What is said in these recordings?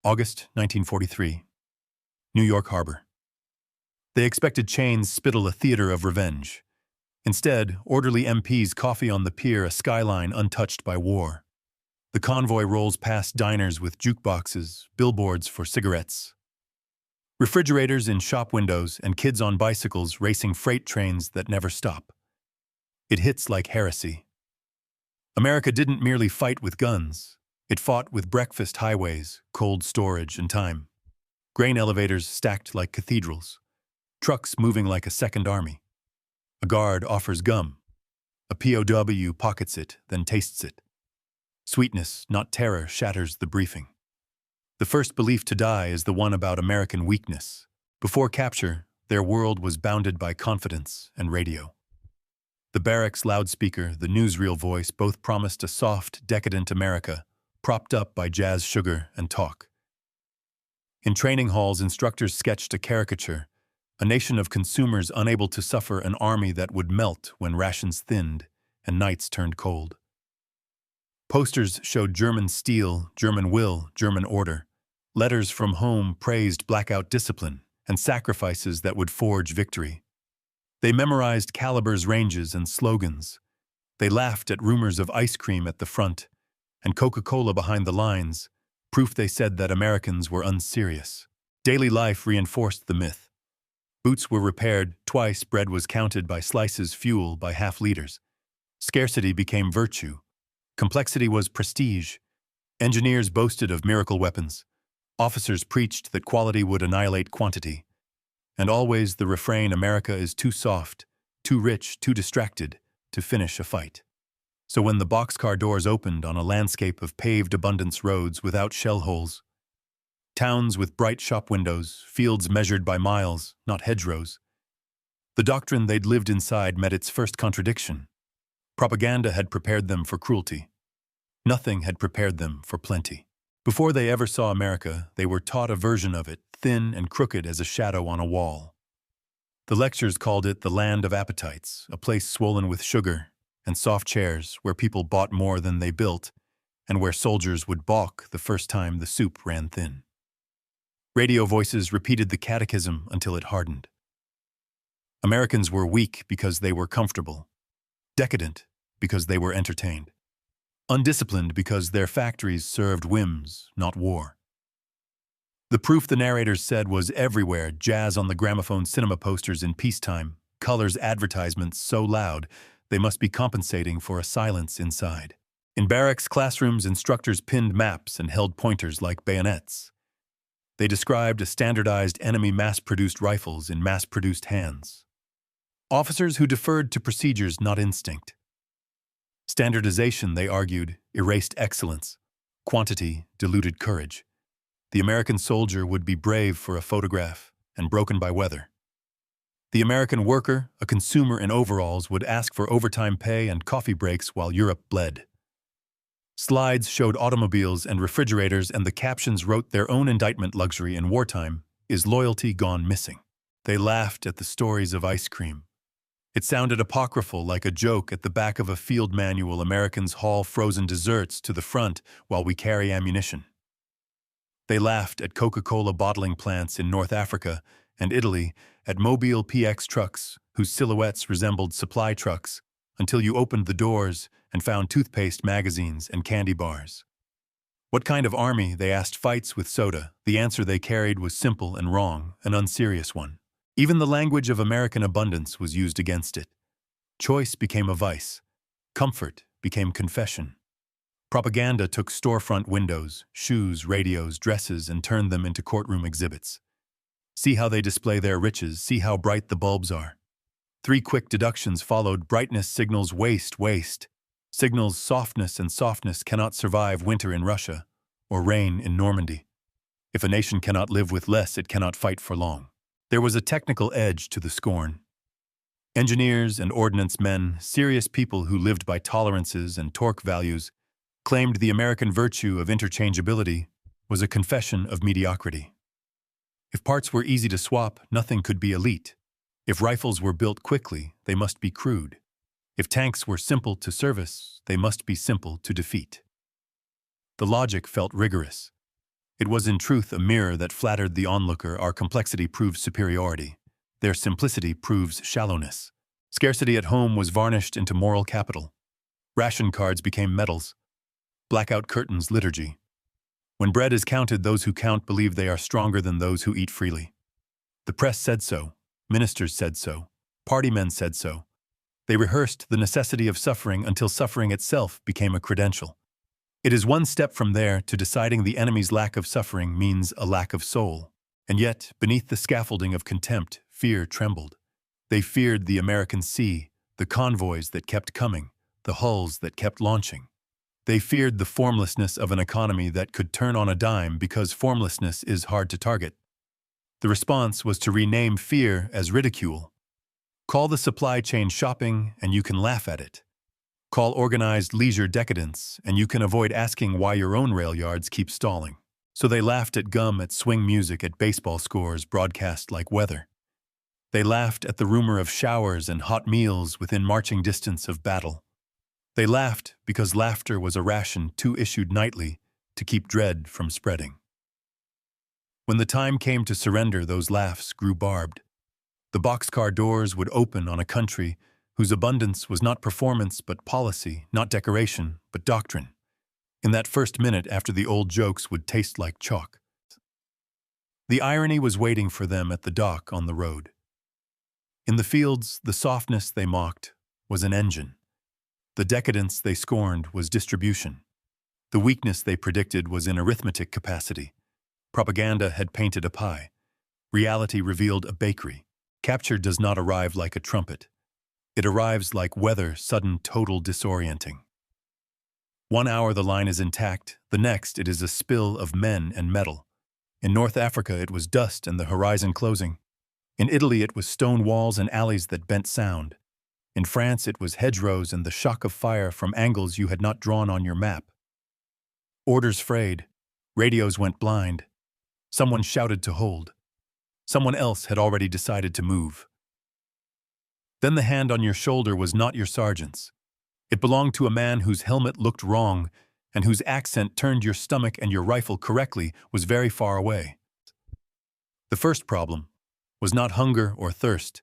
August 1943. New York Harbor. They expected Chain's spittle a theater of revenge. Instead, orderly MPs coffee on the pier, a skyline untouched by war. The convoy rolls past diners with jukeboxes, billboards for cigarettes, refrigerators in shop windows, and kids on bicycles racing freight trains that never stop. It hits like heresy. America didn't merely fight with guns. It fought with breakfast highways, cold storage, and time. Grain elevators stacked like cathedrals. Trucks moving like a second army. A guard offers gum. A POW pockets it, then tastes it. Sweetness, not terror, shatters the briefing. The first belief to die is the one about American weakness. Before capture, their world was bounded by confidence and radio. The barracks loudspeaker, the newsreel voice, both promised a soft, decadent America, propped up by jazz sugar and talk. In training halls, instructors sketched a caricature, a nation of consumers unable to suffer an army that would melt when rations thinned and nights turned cold. Posters showed German steel, German will, German order. Letters from home praised blackout discipline and sacrifices that would forge victory. They memorized calibers, ranges, and slogans. They laughed at rumors of ice cream at the front and Coca-Cola behind the lines, proof they said that Americans were unserious. Daily life reinforced the myth. Boots were repaired twice, bread was counted by slices, fuel by half-liters. Scarcity became virtue. Complexity was prestige. Engineers boasted of miracle weapons. Officers preached that quality would annihilate quantity. And always the refrain, America is too soft, too rich, too distracted to finish a fight. So when the boxcar doors opened on a landscape of paved abundance roads without shell holes, towns with bright shop windows, fields measured by miles, not hedgerows, the doctrine they'd lived inside met its first contradiction. Propaganda had prepared them for cruelty. Nothing had prepared them for plenty. Before they ever saw America, they were taught a version of it, thin and crooked as a shadow on a wall. The lectures called it the land of appetites, a place swollen with sugar and soft chairs where people bought more than they built and where soldiers would balk the first time the soup ran thin. Radio voices repeated the catechism until it hardened. Americans were weak because they were comfortable, decadent because they were entertained, undisciplined because their factories served whims, not war. The proof, the narrators said, was everywhere: jazz on the gramophone, cinema posters in peacetime, colors advertisements so loud they must be compensating for a silence inside. In barracks classrooms, instructors pinned maps and held pointers like bayonets. They described a standardized enemy mass-produced rifles in mass-produced hands. Officers who deferred to procedures, not instinct. Standardization, they argued, erased excellence. Quantity diluted courage. The American soldier would be brave for a photograph and broken by weather. The American worker, a consumer in overalls, would ask for overtime pay and coffee breaks while Europe bled. Slides showed automobiles and refrigerators, and the captions wrote their own indictment: luxury in wartime is loyalty gone missing. They laughed at the stories of ice cream. It sounded apocryphal, like a joke at the back of a field manual. Americans haul frozen desserts to the front while we carry ammunition. They laughed at Coca-Cola bottling plants in North Africa and Italy, at Mobile PX trucks whose silhouettes resembled supply trucks, until you opened the doors and found toothpaste magazines and candy bars. What kind of army, they asked, fights with soda? The answer they carried was simple and wrong, an unserious one. Even the language of American abundance was used against it. Choice became a vice. Comfort became confession. Propaganda took storefront windows, shoes, radios, dresses, and turned them into courtroom exhibits. See how they display their riches, see how bright the bulbs are. 3 quick deductions followed: brightness signals waste, waste. Signals softness, and softness cannot survive winter in Russia or rain in Normandy. If a nation cannot live with less, it cannot fight for long. There was a technical edge to the scorn. Engineers and ordnance men, serious people who lived by tolerances and torque values, claimed the American virtue of interchangeability was a confession of mediocrity. If parts were easy to swap, nothing could be elite. If rifles were built quickly, they must be crude. If tanks were simple to service, they must be simple to defeat. The logic felt rigorous. It was in truth a mirror that flattered the onlooker. Our complexity proves superiority. Their simplicity proves shallowness. Scarcity at home was varnished into moral capital. Ration cards became medals. Blackout curtains, liturgy. When bread is counted, those who count believe they are stronger than those who eat freely. The press said so. Ministers said so. Party men said so. They rehearsed the necessity of suffering until suffering itself became a credential. It is one step from there to deciding the enemy's lack of suffering means a lack of soul. And yet, beneath the scaffolding of contempt, fear trembled. They feared the American sea, the convoys that kept coming, the hulls that kept launching. They feared the formlessness of an economy that could turn on a dime because formlessness is hard to target. The response was to rename fear as ridicule. Call the supply chain shopping and you can laugh at it. Call organized leisure decadence and you can avoid asking why your own rail yards keep stalling. So they laughed at gum, at swing music, at baseball scores broadcast like weather. They laughed at the rumor of showers and hot meals within marching distance of battle. They laughed because laughter was a ration too issued nightly to keep dread from spreading. When the time came to surrender, those laughs grew barbed. The boxcar doors would open on a country whose abundance was not performance but policy, not decoration but doctrine. In that first minute after the old jokes would taste like chalk. The irony was waiting for them at the dock on the road. In the fields, the softness they mocked was an engine. The decadence they scorned was distribution. The weakness they predicted was in arithmetic capacity. Propaganda had painted a pie. Reality revealed a bakery. Capture does not arrive like a trumpet. It arrives like weather, sudden, total disorienting. 1 hour the line is intact, the next it is a spill of men and metal. In North Africa it was dust and the horizon closing. In Italy it was stone walls and alleys that bent sound. In France it was hedgerows and the shock of fire from angles you had not drawn on your map. Orders frayed. Radios went blind. Someone shouted to hold. Someone else had already decided to move. Then the hand on your shoulder was not your sergeant's. It belonged to a man whose helmet looked wrong and whose accent turned your stomach and your rifle correctly was very far away. The first problem was not hunger or thirst.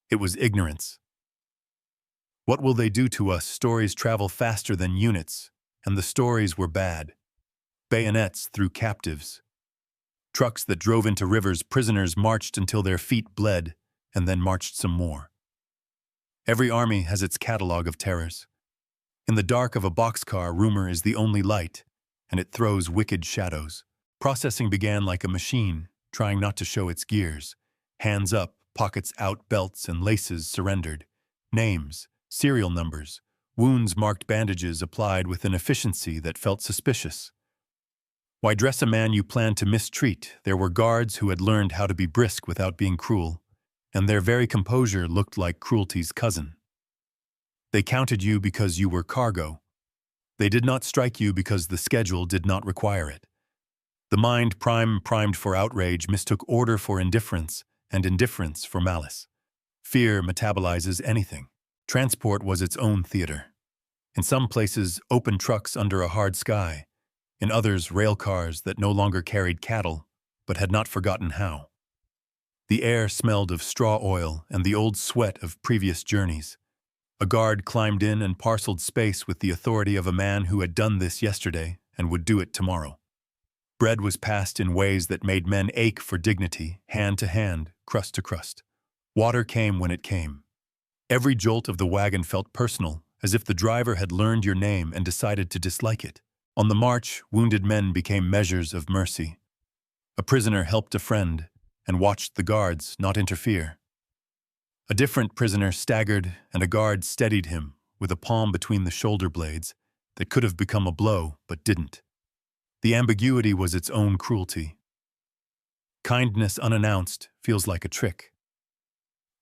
It was ignorance. What will they do to us? Stories travel faster than units, and the stories were bad. Bayonets through captives. Trucks that drove into rivers, prisoners marched until their feet bled, and then marched some more. Every army has its catalog of terrors. In the dark of a boxcar, rumor is the only light, and it throws wicked shadows. Processing began like a machine, trying not to show its gears. Hands up, pockets out, belts and laces surrendered. Names, serial numbers, wounds marked, bandages applied with an efficiency that felt suspicious. Why dress a man you planned to mistreat? There were guards who had learned how to be brisk without being cruel, and their very composure looked like cruelty's cousin. They counted you because you were cargo. They did not strike you because the schedule did not require it. The mind, primed for outrage, mistook order for indifference and indifference for malice. Fear metabolizes anything. Transport was its own theater. In some places, open trucks under a hard sky. In others, rail cars that no longer carried cattle, but had not forgotten how. The air smelled of straw oil and the old sweat of previous journeys. A guard climbed in and parceled space with the authority of a man who had done this yesterday and would do it tomorrow. Bread was passed in ways that made men ache for dignity, hand to hand, crust to crust. Water came when it came. Every jolt of the wagon felt personal, as if the driver had learned your name and decided to dislike it. On the march, wounded men became measures of mercy. A prisoner helped a friend and watched the guards not interfere. A different prisoner staggered, and a guard steadied him with a palm between the shoulder blades that could have become a blow but didn't. The ambiguity was its own cruelty. Kindness unannounced feels like a trick.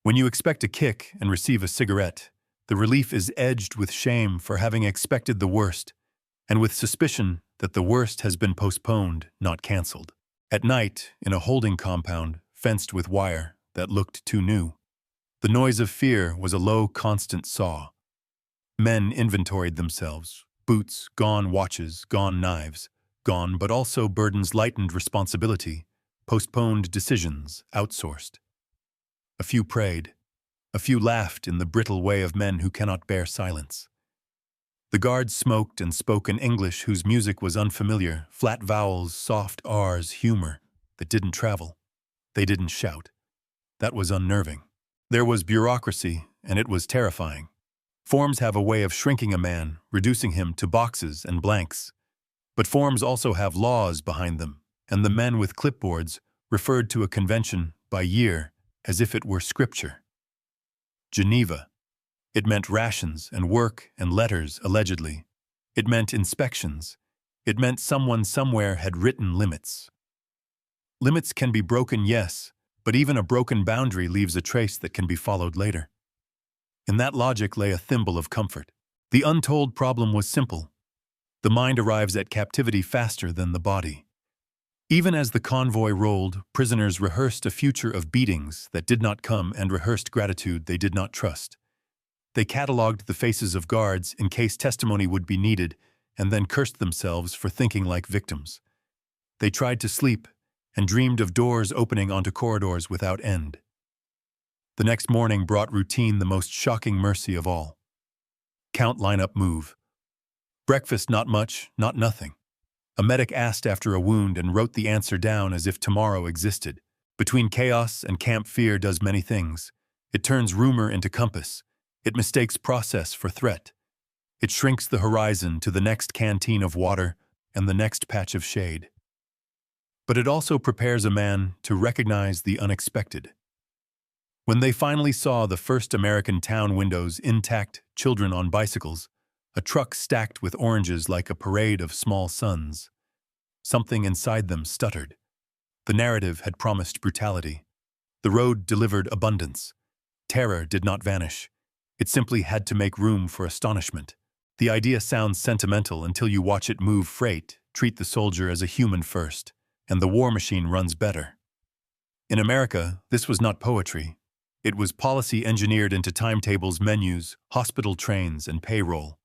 When you expect a kick and receive a cigarette, the relief is edged with shame for having expected the worst, and with suspicion that the worst has been postponed, not cancelled. At night, in a holding compound, fenced with wire that looked too new, the noise of fear was a low, constant saw. Men inventoried themselves. Boots, gone watches, gone knives, gone, but also burdens lightened responsibility, postponed decisions, outsourced. A few prayed. A few laughed in the brittle way of men who cannot bear silence. The guards smoked and spoke in English whose music was unfamiliar, flat vowels, soft R's, humor that didn't travel. They didn't shout. That was unnerving. There was bureaucracy, and it was terrifying. Forms have a way of shrinking a man, reducing him to boxes and blanks. But forms also have laws behind them, and the men with clipboards referred to a convention by year as if it were scripture. Geneva. It meant rations and work and letters, allegedly. It meant inspections. It meant someone somewhere had written limits. Limits can be broken, yes, but even a broken boundary leaves a trace that can be followed later. In that logic lay a thimble of comfort. The untold problem was simple. The mind arrives at captivity faster than the body. Even as the convoy rolled, prisoners rehearsed a future of beatings that did not come and rehearsed gratitude they did not trust. They catalogued the faces of guards in case testimony would be needed, and then cursed themselves for thinking like victims. They tried to sleep and dreamed of doors opening onto corridors without end. The next morning brought routine, the most shocking mercy of all. Count, line up, move. Breakfast, not much, not nothing. A medic asked after a wound and wrote the answer down as if tomorrow existed. Between chaos and camp, fear does many things. It turns rumor into compass. It mistakes process for threat. It shrinks the horizon to the next canteen of water and the next patch of shade. But it also prepares a man to recognize the unexpected. When they finally saw the first American town windows intact, children on bicycles, a truck stacked with oranges like a parade of small suns, something inside them stuttered. The narrative had promised brutality. The road delivered abundance. Terror did not vanish. It simply had to make room for astonishment. The idea sounds sentimental until you watch it move freight, treat the soldier as a human first, and the war machine runs better. In America, this was not poetry. It was policy engineered into timetables, menus, hospital trains, and payroll.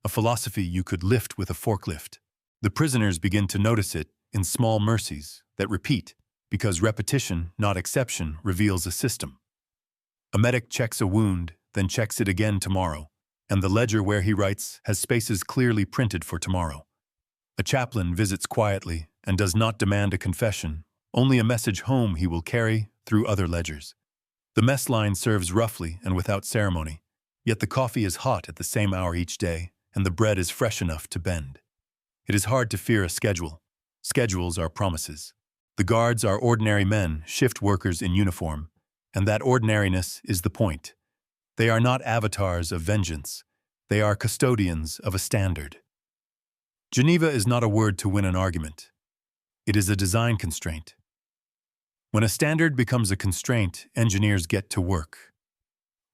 A philosophy you could lift with a forklift. The prisoners begin to notice it in small mercies that repeat, because repetition, not exception, reveals a system. A medic checks a wound, then checks it again tomorrow, and the ledger where he writes has spaces clearly printed for tomorrow. A chaplain visits quietly and does not demand a confession, only a message home he will carry through other ledgers. The mess line serves roughly and without ceremony, yet the coffee is hot at the same hour each day, and the bread is fresh enough to bend. It is hard to fear a schedule. Schedules are promises. The guards are ordinary men, shift workers in uniform, and that ordinariness is the point. They are not avatars of vengeance. They are custodians of a standard. Geneva is not a word to win an argument. It is a design constraint. When a standard becomes a constraint, engineers get to work.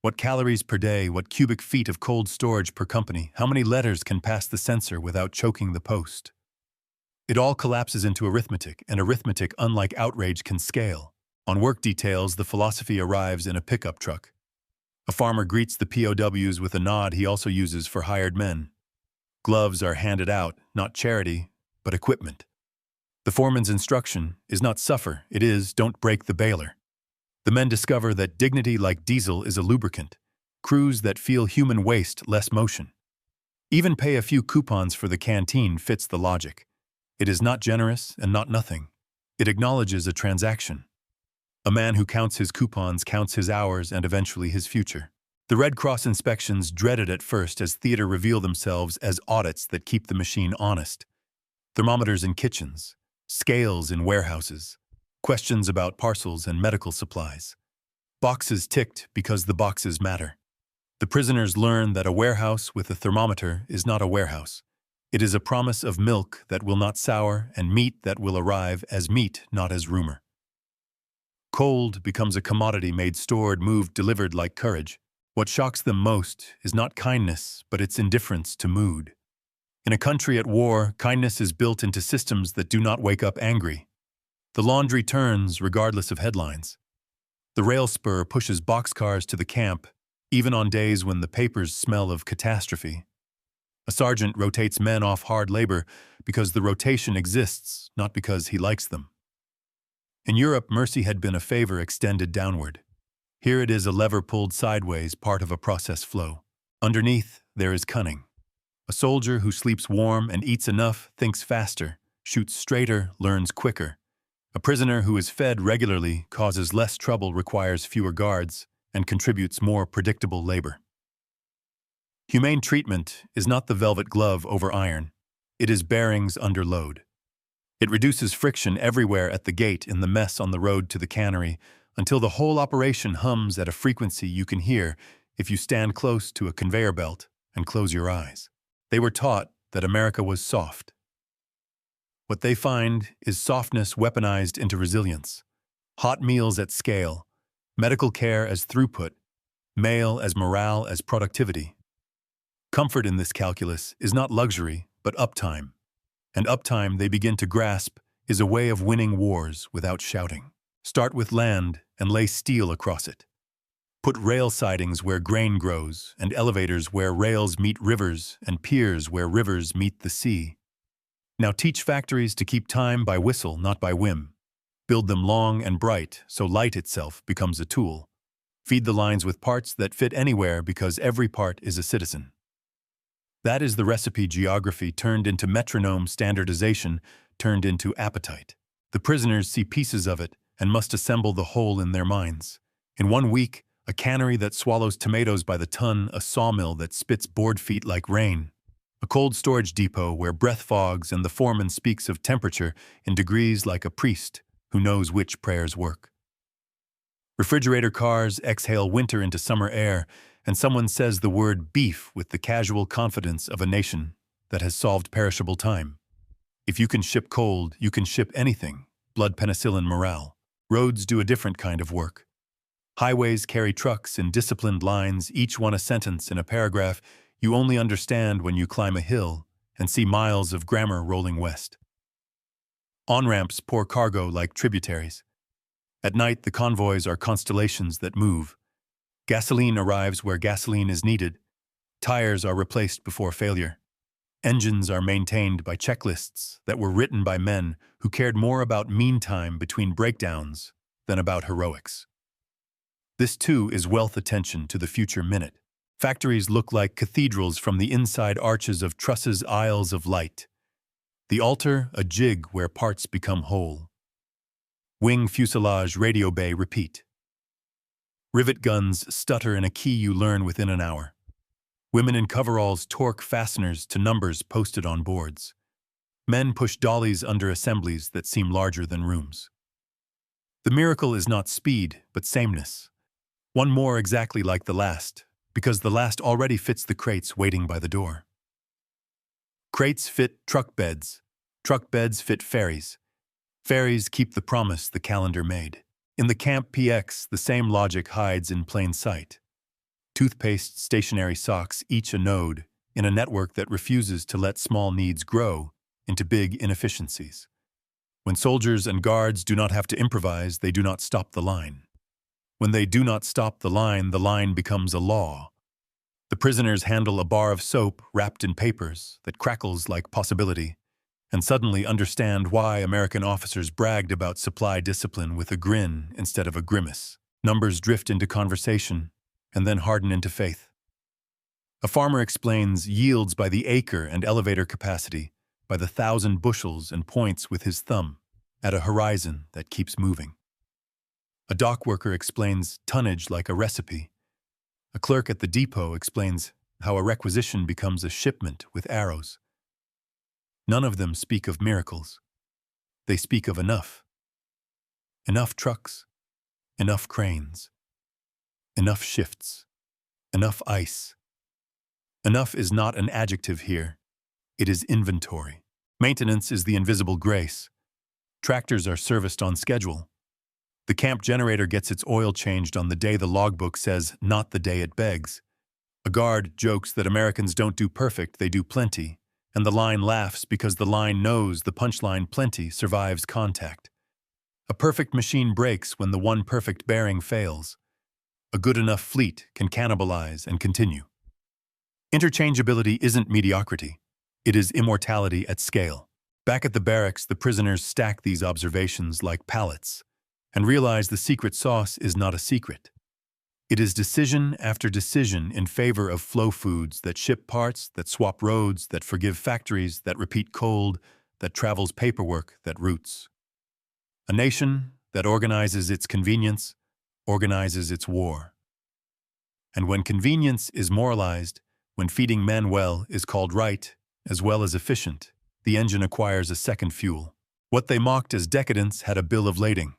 What calories per day, what cubic feet of cold storage per company, how many letters can pass the sensor without choking the post? It all collapses into arithmetic, and arithmetic, unlike outrage, can scale. On work details, the philosophy arrives in a pickup truck. A farmer greets the POWs with a nod he also uses for hired men. Gloves are handed out, not charity, but equipment. The foreman's instruction is not suffer, it is don't break the baler. The men discover that dignity like diesel is a lubricant, crews that feel human waste less motion. Even pay a few coupons for the canteen fits the logic. It is not generous and not nothing. It acknowledges a transaction. A man who counts his coupons counts his hours and eventually his future. The Red Cross inspections, dreaded at first as theater, reveal themselves as audits that keep the machine honest. Thermometers in kitchens, scales in warehouses, questions about parcels and medical supplies. Boxes ticked because the boxes matter. The prisoners learn that a warehouse with a thermometer is not a warehouse. It is a promise of milk that will not sour and meat that will arrive as meat, not as rumor. Cold becomes a commodity made, stored, moved, delivered like courage. What shocks them most is not kindness, but its indifference to mood. In a country at war, kindness is built into systems that do not wake up angry. The laundry turns regardless of headlines. The rail spur pushes boxcars to the camp, even on days when the papers smell of catastrophe. A sergeant rotates men off hard labor because the rotation exists, not because he likes them. In Europe, mercy had been a favor extended downward. Here it is a lever pulled sideways, part of a process flow. Underneath, there is cunning. A soldier who sleeps warm and eats enough thinks faster, shoots straighter, learns quicker. A prisoner who is fed regularly, causes less trouble, requires fewer guards, and contributes more predictable labor. Humane treatment is not the velvet glove over iron. It is bearings under load. It reduces friction everywhere at the gate, in the mess on the road to the cannery, until the whole operation hums at a frequency you can hear if you stand close to a conveyor belt and close your eyes. They were taught that America was soft. What they find is softness weaponized into resilience. Hot meals at scale, medical care as throughput, mail as morale as productivity. Comfort in this calculus is not luxury, but uptime. And uptime, they begin to grasp, is a way of winning wars without shouting. Start with land and lay steel across it. Put rail sidings where grain grows, and elevators where rails meet rivers, and piers where rivers meet the sea. Now teach factories to keep time by whistle, not by whim. Build them long and bright, so light itself becomes a tool. Feed the lines with parts that fit anywhere, because every part is a citizen. That is the recipe: geography turned into metronome, standardization turned into appetite. The prisoners see pieces of it and must assemble the whole in their minds. In 1 week, a cannery that swallows tomatoes by the ton, a sawmill that spits board feet like rain, a cold storage depot where breath fogs and the foreman speaks of temperature in degrees like a priest who knows which prayers work. Refrigerator cars exhale winter into summer air, and someone says the word beef with the casual confidence of a nation that has solved perishable time. If you can ship cold, you can ship anything. Blood, penicillin, morale. Roads do a different kind of work. Highways carry trucks in disciplined lines, each one a sentence in a paragraph you only understand when you climb a hill and see miles of grammar rolling west. On-ramps pour cargo like tributaries. At night, the convoys are constellations that move. Gasoline arrives where gasoline is needed. Tires are replaced before failure. Engines are maintained by checklists that were written by men who cared more about mean time between breakdowns than about heroics. This, too, is wealth attention to the future minute. Factories look like cathedrals from the inside, arches of trusses, aisles of light. The altar, a jig where parts become whole. Wing, fuselage, radio bay, repeat. Rivet guns stutter in a key you learn within an hour. Women in coveralls torque fasteners to numbers posted on boards. Men push dollies under assemblies that seem larger than rooms. The miracle is not speed, but sameness. One more exactly like the last, because the last already fits the crates waiting by the door. Crates fit truck beds. Truck beds fit ferries. Ferries keep the promise the calendar made. In the Camp PX, the same logic hides in plain sight. Toothpaste, stationary socks, each a node in a network that refuses to let small needs grow into big inefficiencies. When soldiers and guards do not have to improvise, they do not stop the line. When they do not stop the line becomes a law. The prisoners handle a bar of soap wrapped in papers that crackles like possibility, and suddenly understand why American officers bragged about supply discipline with a grin instead of a grimace. Numbers drift into conversation and then harden into faith. A farmer explains yields by the acre and elevator capacity, by the 1,000 bushels, and points with his thumb at a horizon that keeps moving. A dock worker explains tonnage like a recipe. A clerk at the depot explains how a requisition becomes a shipment with arrows. None of them speak of miracles. They speak of enough. Enough trucks, enough cranes, enough shifts, enough ice. Enough is not an adjective here. It is inventory. Maintenance is the invisible grace. Tractors are serviced on schedule. The camp generator gets its oil changed on the day the logbook says, not the day it begs. A guard jokes that Americans don't do perfect, they do plenty. And the line laughs because the line knows the punchline plenty survives contact. A perfect machine breaks when the one perfect bearing fails. A good enough fleet can cannibalize and continue. Interchangeability isn't mediocrity. It is immortality at scale. Back at the barracks, the prisoners stack these observations like pallets and realize the secret sauce is not a secret. It is decision after decision in favor of flow foods that ship parts, that swap roads, that forgive factories, that repeat cold, that travels paperwork, that routes. A nation that organizes its convenience organizes its war. And when convenience is moralized, when feeding men well is called right as well as efficient, the engine acquires a second fuel. What they mocked as decadence had a bill of lading.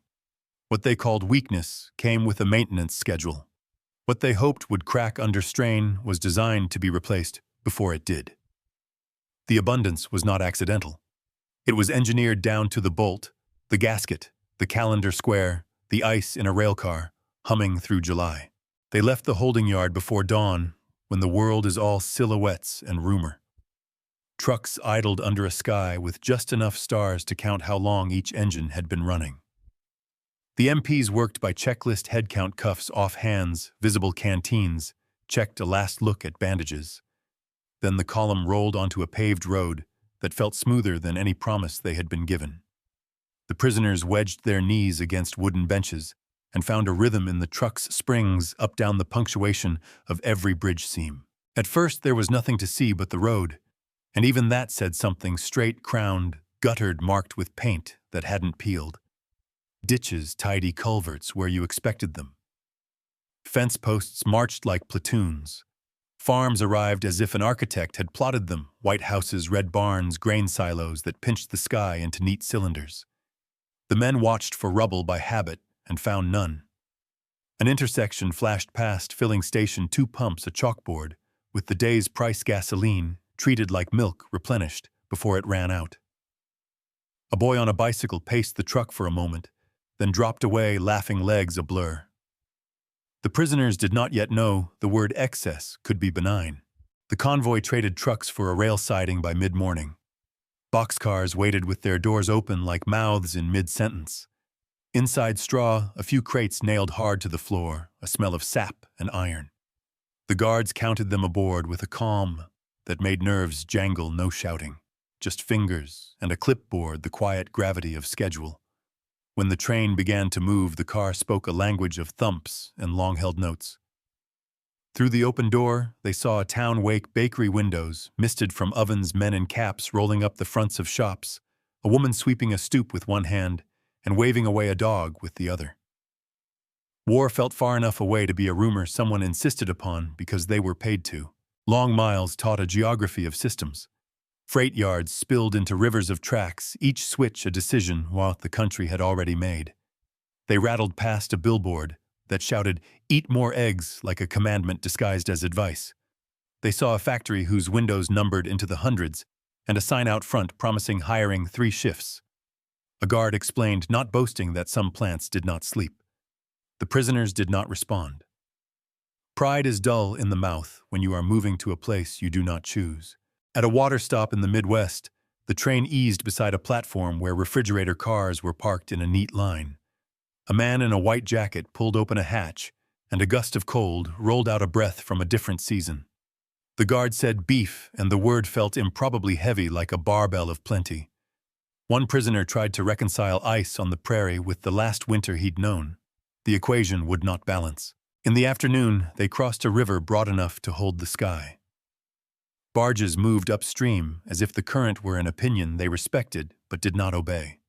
What they called weakness came with a maintenance schedule. What they hoped would crack under strain was designed to be replaced before it did. The abundance was not accidental. It was engineered down to the bolt, the gasket, the calendar square, the ice in a railcar, humming through July. They left the holding yard before dawn, when the world is all silhouettes and rumor. Trucks idled under a sky with just enough stars to count how long each engine had been running. The MPs worked by checklist headcount cuffs off hands, visible canteens, checked a last look at bandages. Then the column rolled onto a paved road that felt smoother than any promise they had been given. The prisoners wedged their knees against wooden benches and found a rhythm in the truck's springs up down the punctuation of every bridge seam. At first there was nothing to see but the road, and even that said something: straight-crowned, guttered, marked with paint that hadn't peeled. Ditches, tidy culverts where you expected them. Fence posts marched like platoons. Farms arrived as if an architect had plotted them: white houses, red barns, grain silos that pinched the sky into neat cylinders. The men watched for rubble by habit and found none. An intersection flashed past, filling station 2 pumps, a chalkboard, with the day's price gasoline, treated like milk, replenished before it ran out. A boy on a bicycle paced the truck for a moment, then dropped away, laughing legs a blur. The prisoners did not yet know the word excess could be benign. The convoy traded trucks for a rail siding by mid-morning. Boxcars waited with their doors open like mouths in mid-sentence. Inside straw, a few crates nailed hard to the floor, a smell of sap and iron. The guards counted them aboard with a calm that made nerves jangle. No shouting, just fingers and a clipboard, the quiet gravity of schedule. When the train began to move, the car spoke a language of thumps and long-held notes. Through the open door, they saw a town-wake bakery windows, misted from ovens, men in caps rolling up the fronts of shops, a woman sweeping a stoop with one hand and waving away a dog with the other. War felt far enough away to be a rumor someone insisted upon because they were paid to. Long miles taught a geography of systems. Freight yards spilled into rivers of tracks, each switch a decision what the country had already made. They rattled past a billboard that shouted, "Eat more eggs," like a commandment disguised as advice. They saw a factory whose windows numbered into the hundreds, and a sign out front promising hiring 3 shifts. A guard explained, not boasting, that some plants did not sleep. The prisoners did not respond. Pride is dull in the mouth when you are moving to a place you do not choose. At a water stop in the Midwest, the train eased beside a platform where refrigerator cars were parked in a neat line. A man in a white jacket pulled open a hatch, and a gust of cold rolled out a breath from a different season. The guard said beef, and the word felt improbably heavy like a barbell of plenty. One prisoner tried to reconcile ice on the prairie with the last winter he'd known. The equation would not balance. In the afternoon, they crossed a river broad enough to hold the sky. Barges moved upstream as if the current were an opinion they respected but did not obey.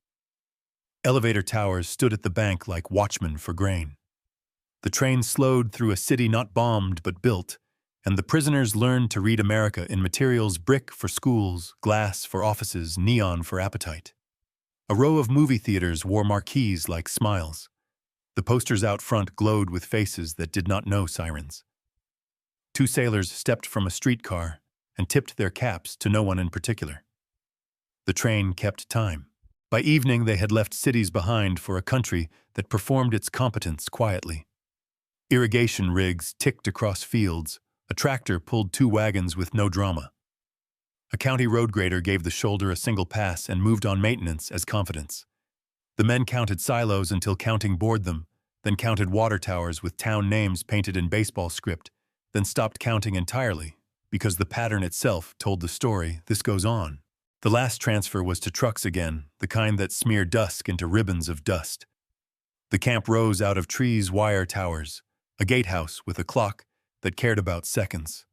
Elevator towers stood at the bank like watchmen for grain. The train slowed through a city not bombed but built, and the prisoners learned to read America in materials: brick for schools, glass for offices, neon for appetite. A row of movie theaters wore marquees like smiles. The posters out front glowed with faces that did not know sirens. 2 sailors stepped from a streetcar and tipped their caps to no one in particular. The train kept time. By evening, they had left cities behind for a country that performed its competence quietly. Irrigation rigs ticked across fields. A tractor pulled 2 wagons with no drama. A county road grader gave the shoulder a single pass and moved on maintenance as confidence. The men counted silos until counting bored them, then counted water towers with town names painted in baseball script, then stopped counting entirely because the pattern itself told the story. This goes on. The last transfer was to trucks again, the kind that smear dusk into ribbons of dust. The camp rose out of trees' wire towers, a gatehouse with a clock that cared about seconds.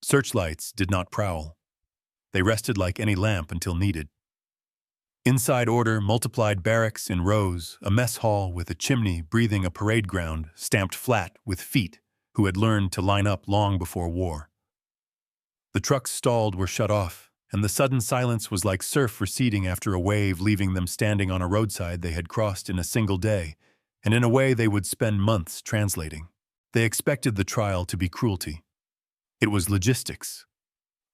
Searchlights did not prowl. They rested like any lamp until needed. Inside order multiplied barracks in rows, a mess hall with a chimney breathing a parade ground stamped flat with feet who had learned to line up long before war. The trucks stalled were shut off, and the sudden silence was like surf receding after a wave, leaving them standing on a roadside they had crossed in a single day, and in a way they would spend months translating. They expected the trial to be cruelty. It was logistics.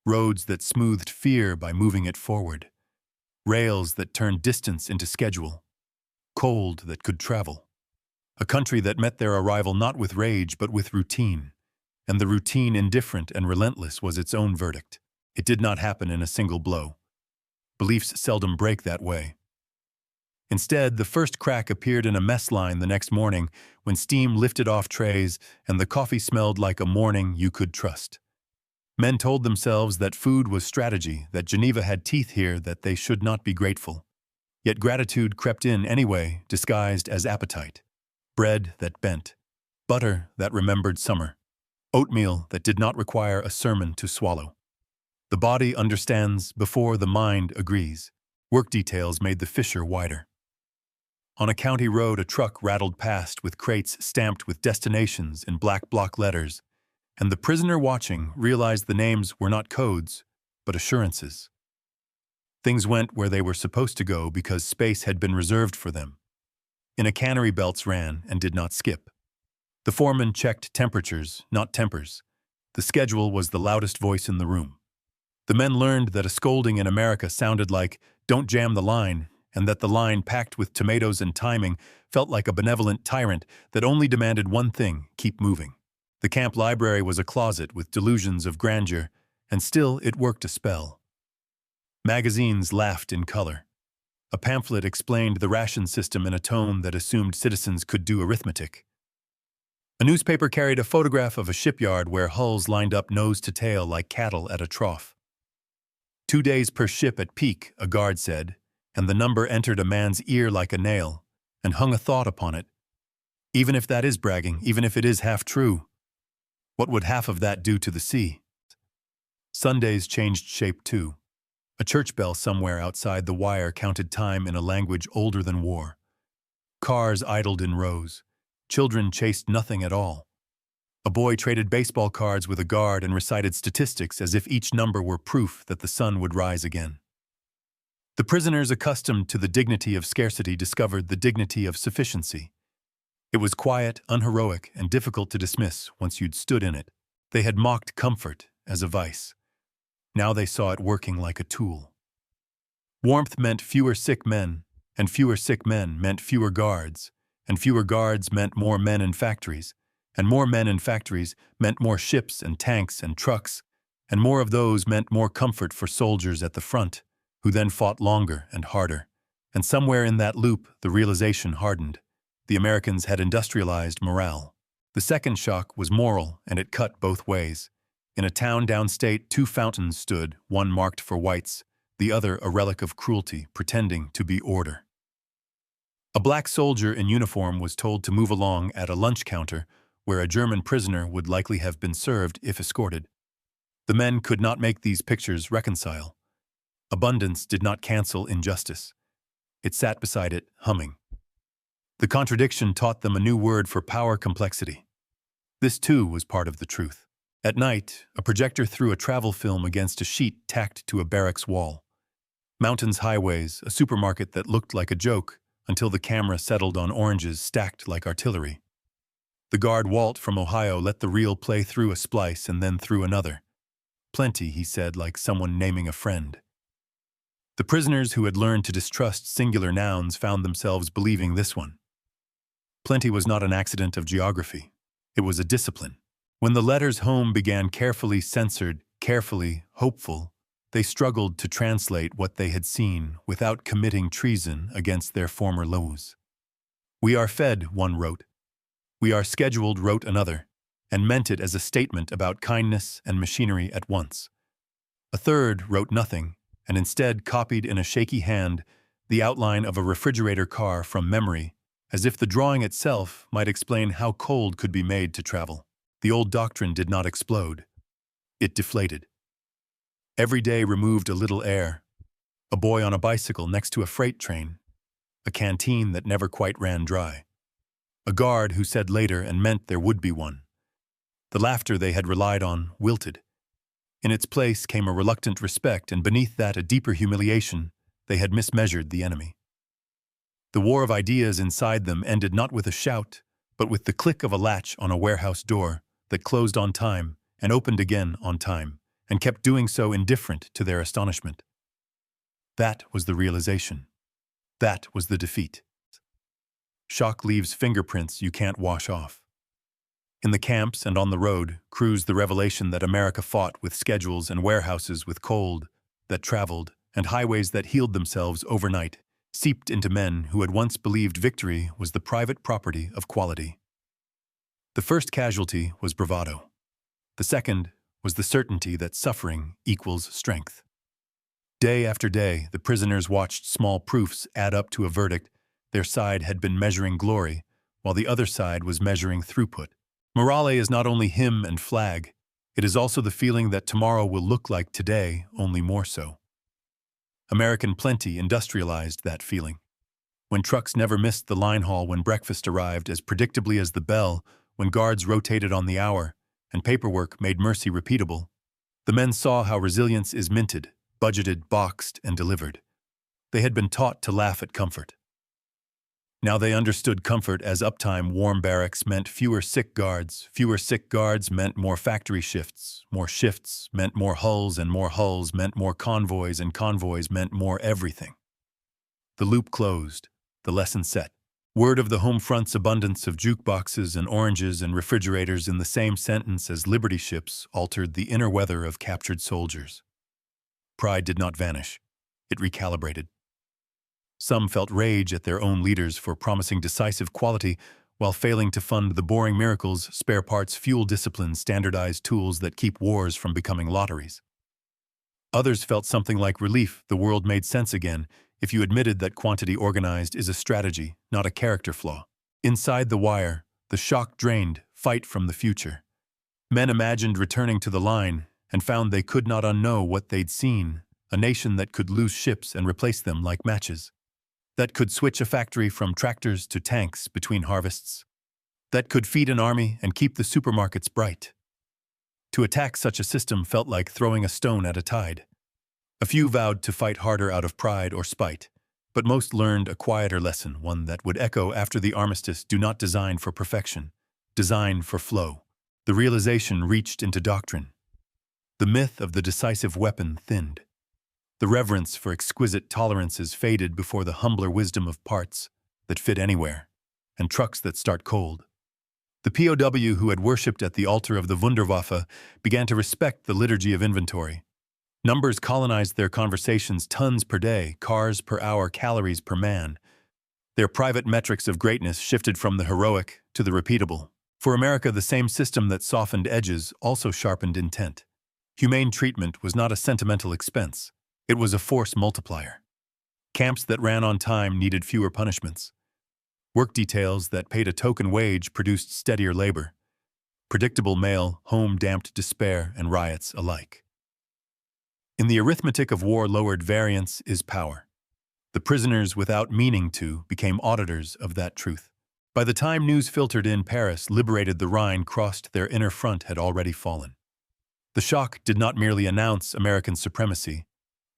Roads that smoothed fear by moving it forward. Rails that turned distance into schedule. Cold that could travel. A country that met their arrival not with rage but with routine. And the routine, indifferent and relentless, was its own verdict. It did not happen in a single blow. Beliefs seldom break that way. Instead, the first crack appeared in a mess line the next morning when steam lifted off trays and the coffee smelled like a morning you could trust. Men told themselves that food was strategy, that Geneva had teeth here, that they should not be grateful. Yet gratitude crept in anyway, disguised as appetite. Bread that bent. Butter that remembered summer. Oatmeal that did not require a sermon to swallow. The body understands before the mind agrees. Work details made the fissure wider. On a county road, a truck rattled past with crates stamped with destinations in black block letters, and the prisoner watching realized the names were not codes, but assurances. Things went where they were supposed to go because space had been reserved for them. In a cannery, belts ran and did not skip. The foreman checked temperatures, not tempers. The schedule was the loudest voice in the room. The men learned that a scolding in America sounded like, "Don't jam the line," and that the line, packed with tomatoes and timing, felt like a benevolent tyrant that only demanded one thing: keep moving. The camp library was a closet with delusions of grandeur, and still it worked a spell. Magazines laughed in color. A pamphlet explained the ration system in a tone that assumed citizens could do arithmetic. A newspaper carried a photograph of a shipyard where hulls lined up nose to tail like cattle at a trough. 2 days per ship at peak, a guard said, and the number entered a man's ear like a nail, and hung a thought upon it. Even if that is bragging, even if it is half true, what would half of that do to the sea? Sundays changed shape too. A church bell somewhere outside the wire counted time in a language older than war. Cars idled in rows. Children chased nothing at all. A boy traded baseball cards with a guard and recited statistics as if each number were proof that the sun would rise again. The prisoners, accustomed to the dignity of scarcity, discovered the dignity of sufficiency. It was quiet, unheroic, and difficult to dismiss once you'd stood in it. They had mocked comfort as a vice. Now they saw it working like a tool. Warmth meant fewer sick men, and fewer sick men meant fewer guards, and fewer guards meant more men in factories, and more men in factories meant more ships and tanks and trucks, and more of those meant more comfort for soldiers at the front, who then fought longer and harder. And somewhere in that loop, the realization hardened. The Americans had industrialized morale. The second shock was moral, and it cut both ways. In a town downstate, 2 fountains stood, one marked for whites, the other a relic of cruelty, pretending to be order. A black soldier in uniform was told to move along at a lunch counter where a German prisoner would likely have been served if escorted. The men could not make these pictures reconcile. Abundance did not cancel injustice. It sat beside it, humming. The contradiction taught them a new word for power: complexity. This, too, was part of the truth. At night, a projector threw a travel film against a sheet tacked to a barracks wall. Mountains, highways, a supermarket that looked like a joke, until the camera settled on oranges stacked like artillery. The guard Walt from Ohio let the reel play through a splice and then through another. "Plenty," he said, like someone naming a friend. The prisoners who had learned to distrust singular nouns found themselves believing this one. Plenty was not an accident of geography. It was a discipline. When the letters home began carefully censored, carefully hopeful, they struggled to translate what they had seen without committing treason against their former laws. "We are fed," one wrote. "We are scheduled," wrote another. and meant it as a statement about kindness and machinery at once. A third wrote nothing, and instead copied in a shaky hand the outline of a refrigerator car from memory, as if the drawing itself might explain how cold could be made to travel. The old doctrine did not explode. It deflated. Every day removed a little air. A boy on a bicycle next to a freight train. A canteen that never quite ran dry. A guard who said later and meant there would be one. The laughter they had relied on wilted. In its place came a reluctant respect, and beneath that a deeper humiliation. They had mismeasured the enemy. The war of ideas inside them ended not with a shout, but with the click of a latch on a warehouse door that closed on time and opened again on time, and kept doing so indifferent to their astonishment. That was the realization. That was the defeat. Shock leaves fingerprints you can't wash off. In the camps and on the road cruised the revelation that America fought with schedules and warehouses with cold that traveled, and highways that healed themselves overnight, seeped into men who had once believed victory was the private property of quality. The first casualty was bravado. The second was the certainty that suffering equals strength. Day after day, the prisoners watched small proofs add up to a verdict. Their side had been measuring glory, while the other side was measuring throughput. Morale is not only hymn and flag, it is also the feeling that tomorrow will look like today, only more so. American plenty industrialized that feeling. When trucks never missed the line haul when breakfast arrived as predictably as the bell, when guards rotated on the hour, and paperwork made mercy repeatable, the men saw how resilience is minted, budgeted, boxed, and delivered. They had been taught to laugh at comfort. Now they understood comfort as uptime. Warm barracks meant fewer sick guards meant more factory shifts meant more hulls, and more hulls meant more convoys, and convoys meant more everything. The loop closed, the lesson set. Word of the Homefront's abundance of jukeboxes and oranges and refrigerators in the same sentence as Liberty ships altered the inner weather of captured soldiers. Pride did not vanish. It recalibrated. Some felt rage at their own leaders for promising decisive quality while failing to fund the boring miracles, spare parts, fuel discipline, standardized tools that keep wars from becoming lotteries. Others felt something like relief. The world made sense again if you admitted that quantity organized is a strategy, not a character flaw. Inside the wire, the shock drained fight from the future. Men imagined returning to the line and found they could not unknow what they'd seen, a nation that could lose ships and replace them like matches. That could switch a factory from tractors to tanks between harvests. That could feed an army and keep the supermarkets bright. To attack such a system felt like throwing a stone at a tide. A few vowed to fight harder out of pride or spite, but most learned a quieter lesson, one that would echo after the armistice: do not design for perfection, design for flow. The realization reached into doctrine. The myth of the decisive weapon thinned. The reverence for exquisite tolerances faded before the humbler wisdom of parts that fit anywhere, and trucks that start cold. The POW who had worshipped at the altar of the Wunderwaffe began to respect the liturgy of inventory. Numbers colonized their conversations: tons per day, cars per hour, calories per man. Their private metrics of greatness shifted from the heroic to the repeatable. For America, the same system that softened edges also sharpened intent. Humane treatment was not a sentimental expense. It was a force multiplier. Camps that ran on time needed fewer punishments. Work details that paid a token wage produced steadier labor. Predictable mail, home-damped despair, and riots alike. In the arithmetic of war, lowered variance is power. The prisoners, without meaning to, became auditors of that truth. By the time news filtered in, Paris, liberated, the Rhine crossed, their inner front had already fallen. The shock did not merely announce American supremacy.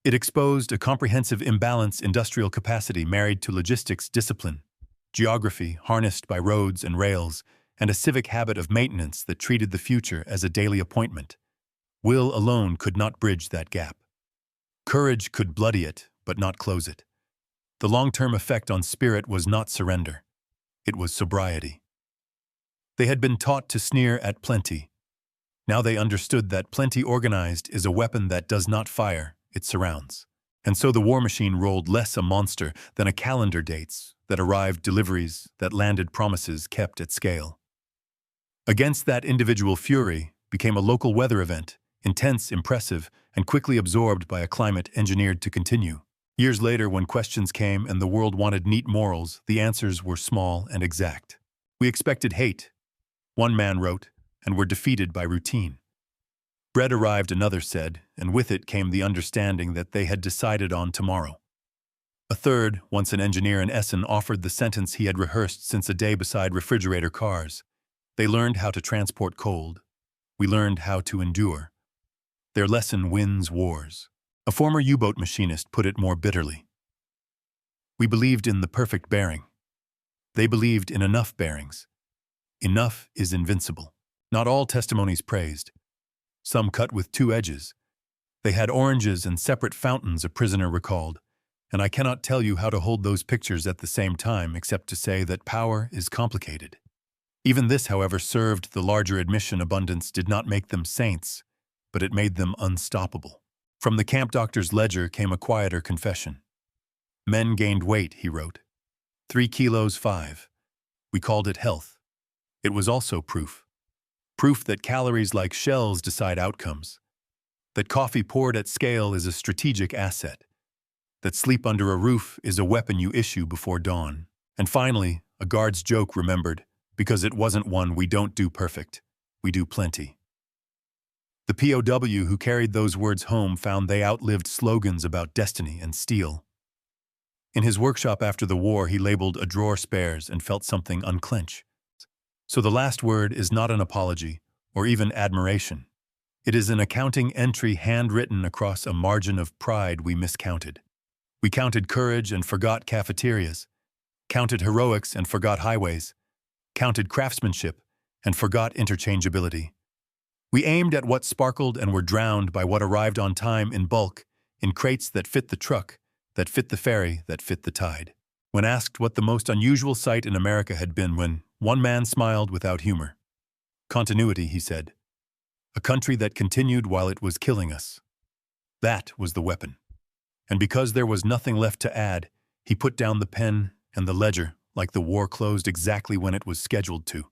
It exposed a comprehensive imbalance: industrial capacity married to logistics discipline, geography harnessed by roads and rails, and a civic habit of maintenance that treated the future as a daily appointment. Will alone could not bridge that gap. Courage could bloody it, but not close it. The long-term effect on spirit was not surrender. It was sobriety. They had been taught to sneer at plenty. Now they understood that plenty organized is a weapon that does not fire, it surrounds. And so the war machine rolled less a monster than a calendar: dates that arrived, deliveries that landed, promises kept at scale. Against that individual fury became a local weather event, intense, impressive, and quickly absorbed by a climate engineered to continue. Years later, when questions came and the world wanted neat morals, the answers were small and exact. We expected hate, one man wrote, and were defeated by routine. Bread arrived, another said, and with it came the understanding that they had decided on tomorrow. A third, once an engineer in Essen, offered the sentence he had rehearsed since a day beside refrigerator cars. They learned how to transport cold. We learned how to endure. Their lesson wins wars. A former U-boat machinist put it more bitterly. We believed in the perfect bearing. They believed in enough bearings. Enough is invincible. Not all testimonies praised. Some cut with two edges. They had oranges and separate fountains, a prisoner recalled, and I cannot tell you how to hold those pictures at the same time except to say that power is complicated. Even this, however, served the larger admission abundance did not make them saints, but it made them unstoppable. From the camp doctor's ledger came a quieter confession. Men gained weight, he wrote. 3 kilos 5. We called it health. It was also proof. Proof that calories like shells decide outcomes. That coffee poured at scale is a strategic asset. That sleep under a roof is a weapon you issue before dawn. And finally, a guard's joke remembered, because it wasn't one we don't do perfect, we do plenty. The POW who carried those words home found they outlived slogans about destiny and steel. In his workshop after the war, he labeled a drawer spares and felt something unclench. So the last word is not an apology or even admiration. It is an accounting entry handwritten across a margin of pride we miscounted. We counted courage and forgot cafeterias, counted heroics and forgot highways, counted craftsmanship and forgot interchangeability. We aimed at what sparkled and were drowned by what arrived on time in bulk, in crates that fit the truck, that fit the ferry, that fit the tide. When asked what the most unusual sight in America had been, when one man smiled without humor. Continuity, he said. A country that continued while it was killing us. That was the weapon. And because there was nothing left to add, he put down the pen and the ledger like the war closed exactly when it was scheduled to.